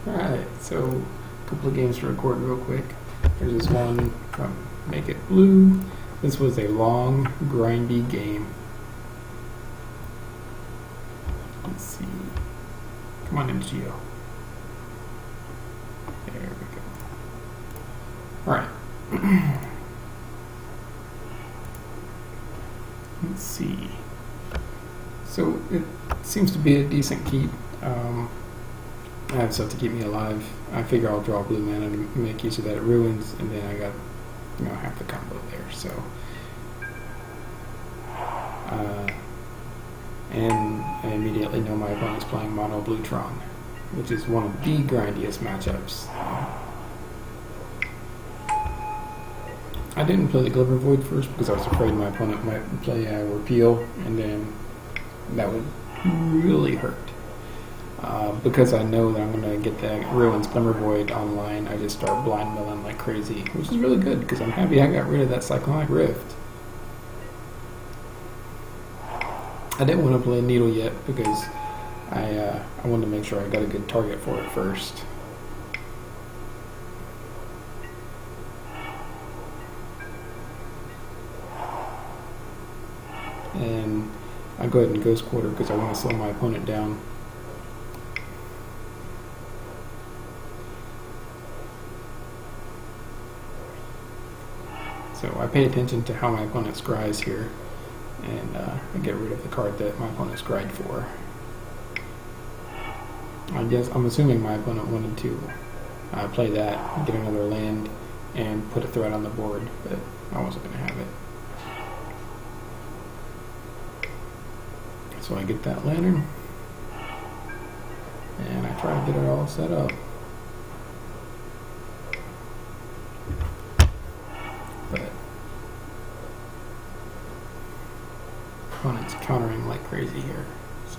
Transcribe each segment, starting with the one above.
Alright, so a couple of games to record real quick. There's this one from Make It Blue. This was a long, grindy game. Let's see. Come on, MGO. There we go. Alright. Let's see. So it seems to be a decent keep. I have stuff to keep me alive. I figure I'll draw blue mana and make use of that at ruins, and then I got, half the combo there. So, and I immediately know my opponent's playing mono blue Tron, which is one of the grindiest matchups. I didn't play the Glimmer Void first because I was afraid my opponent might play Repeal, and then that would really hurt. Because I know that I'm going to get that Ruins Glimmer Void online, I just start blind milling like crazy, which is really good because I'm happy I got rid of that Cyclonic Rift. I didn't want to play Needle yet because I wanted to make sure I got a good target for it first. And I go ahead and Ghost Quarter because I want to slow my opponent down. So I pay attention to how my opponent scries here, and I get rid of the card that my opponent scried for. I'm assuming my opponent wanted to play that, get another land, and put a threat on the board, but I wasn't going to have it. So I get that lantern, and I try to get it all set up. But opponent's countering like crazy here, so.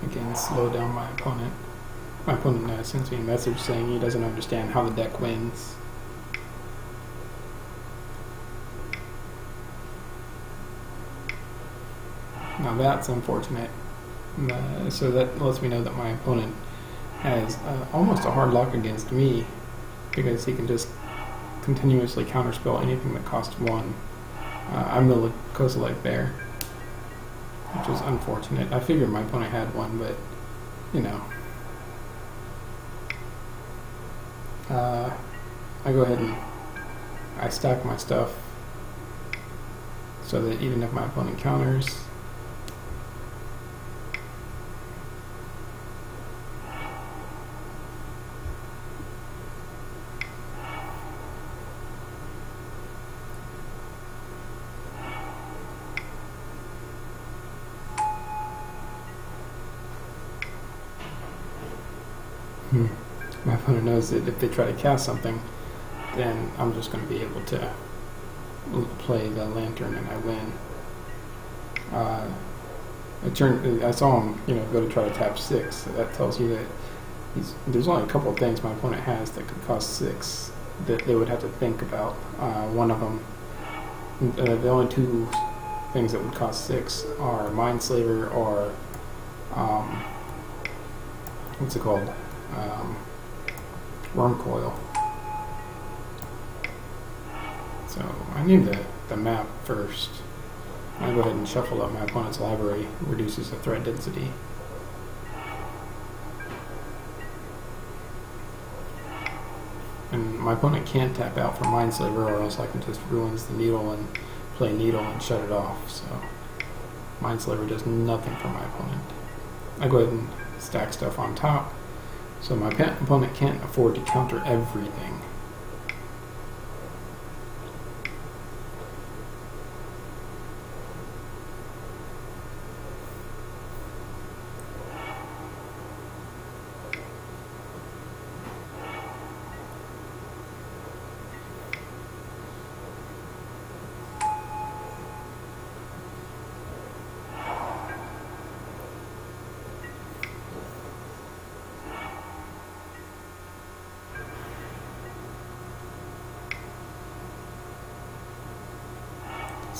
Again, slow down my opponent. My opponent sends me a message saying he doesn't understand how the deck wins. Now that's unfortunate. So that lets me know that my opponent has almost a hard lock against me because he can just continuously counterspell anything that costs 1. I'm the Kozilek Bear, which was unfortunate. I figured my opponent had one, but, I go ahead and I stack my stuff so that even if my opponent counters, my opponent knows that if they try to cast something, then I'm just going to be able to play the lantern and I win. I saw him, go to try to tap 6. So that tells you that there's only a couple of things my opponent has that could cost 6 that they would have to think about. One of them, the only 2 things that would cost 6 are Mindslaver or what's it called? Worm Coil. So I need the map first. I go ahead and shuffle up my opponent's library, reduces the threat density. And my opponent can't tap out for Mindslaver, or else I can just Ruins the Needle and play Needle and shut it off. So Mindslaver does nothing for my opponent. I go ahead and stack stuff on top, so my opponent can't afford to counter everything.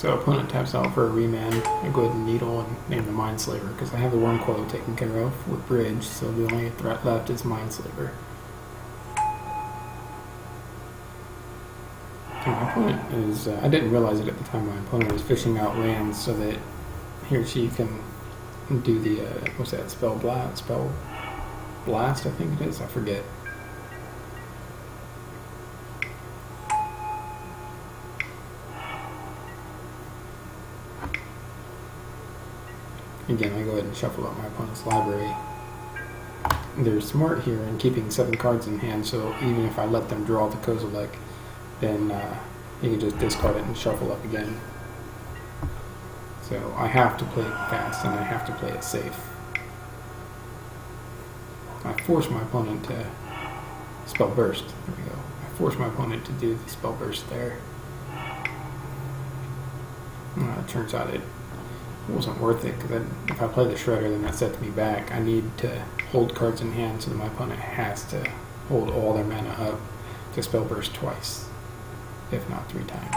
So opponent taps out for a remand. I go ahead and needle and name the Mindslaver because I have the Worm Coil taken care of with Bridge, so the only threat left is Mindslaver. And my opponent is, I didn't realize it at the time, my opponent was fishing out lands so that he or she can do the, what's that, Spell Blast, I think it is, I forget. Again, I go ahead and shuffle up my opponent's library. They're smart here in keeping 7 cards in hand, so even if I let them draw the Kozilek, then you can just discard it and shuffle up again. So I have to play it fast and I have to play it safe. I force my opponent to Spell Burst. There we go. I force my opponent to do the Spell Burst there. It turns out it wasn't worth it because if I play the Shredder, then that sets me back. I need to hold cards in hand so that my opponent has to hold all their mana up to Spell Burst twice, if not 3 times.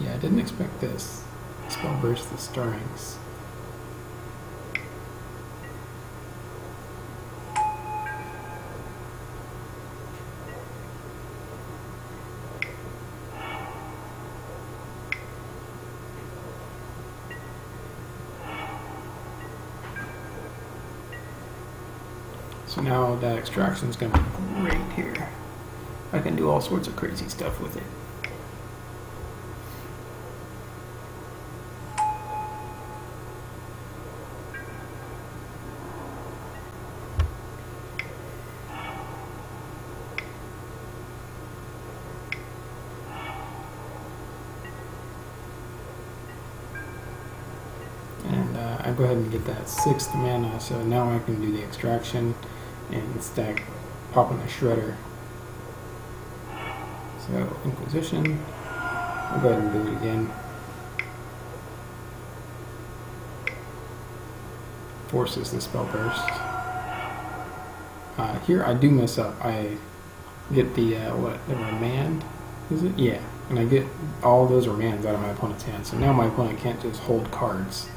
Yeah, I didn't expect this. Spell Burst the Stirrings. So now that extraction is going to be great here. I can do all sorts of crazy stuff with it. I go ahead and get that 6th mana, so now I can do the extraction and stack popping the Shredder. So Inquisition, I'll go ahead and do it again. Forces the Spell Burst. Here I do mess up. I get the the remand, is it? Yeah, and I get all those remands out of my opponent's hand. So now my opponent can't just hold cards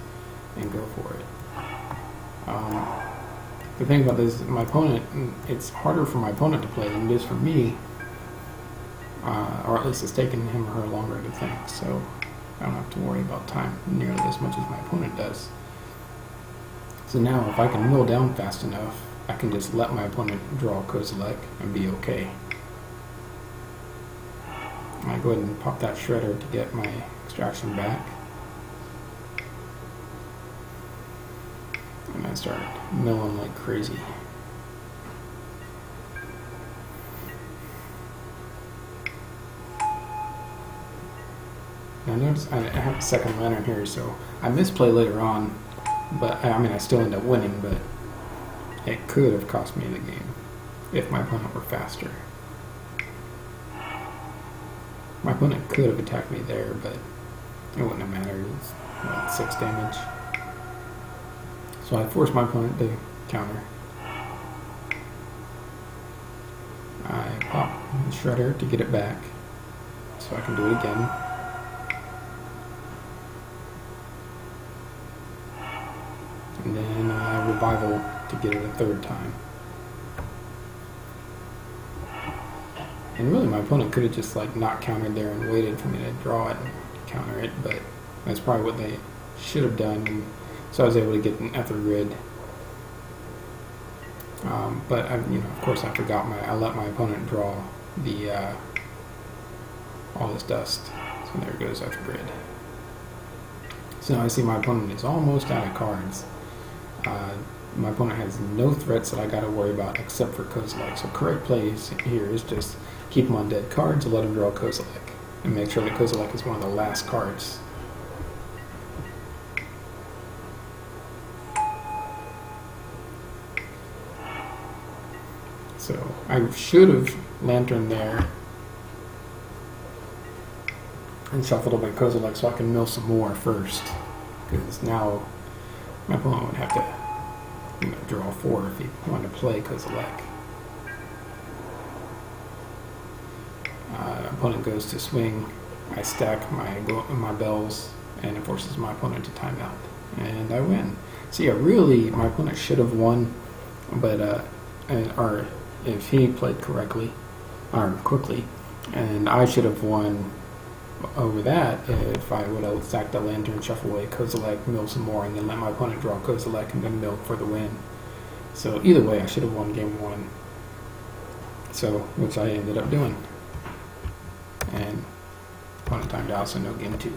and go for it. The thing about this, my opponent, it's harder for my opponent to play than it is for me, or at least it's taken him or her longer to think, so I don't have to worry about time nearly as much as my opponent does. So now if I can mill down fast enough, I can just let my opponent draw Kozilek and be okay. I go ahead and pop that Shredder to get my extraction back. And I start milling like crazy. Now notice I have a 2nd lantern here, so I misplay later on, but I mean I still end up winning, but it could have cost me the game if my opponent were faster. My opponent could have attacked me there, but it wouldn't have mattered. It was what, 6 damage. So I force my opponent to counter. I pop the Shredder to get it back, so I can do it again. And then I Revival to get it a 3rd time. And really my opponent could have just like not countered there and waited for me to draw it and counter it, but that's probably what they should have done. And so I was able to get an Ether Grid. But of course I forgot I let my opponent draw the all this dust. So there goes Ether Grid. So now I see my opponent is almost out of cards. My opponent has no threats that I got to worry about except for Kozilek. So correct play here is just keep him on dead cards, let him draw Kozilek, and make sure that Kozilek is one of the last cards. So I should have Lantern there and shuffled up my Kozilek so I can mill some more first, because now my opponent would have to draw 4 if he wanted to play Kozilek. Opponent goes to swing. I stack my bells, and it forces my opponent to time out, and I win. So yeah, really, my opponent should have won, but or if he played correctly or quickly, and I should have won over that if I would have stacked the Lantern, shuffle away Kozilek, mill some more, and then let my opponent draw Kozilek and then mill for the win. So either way, I should have won game 1. So, which I ended up doing. And opponent timed out, so no game 2.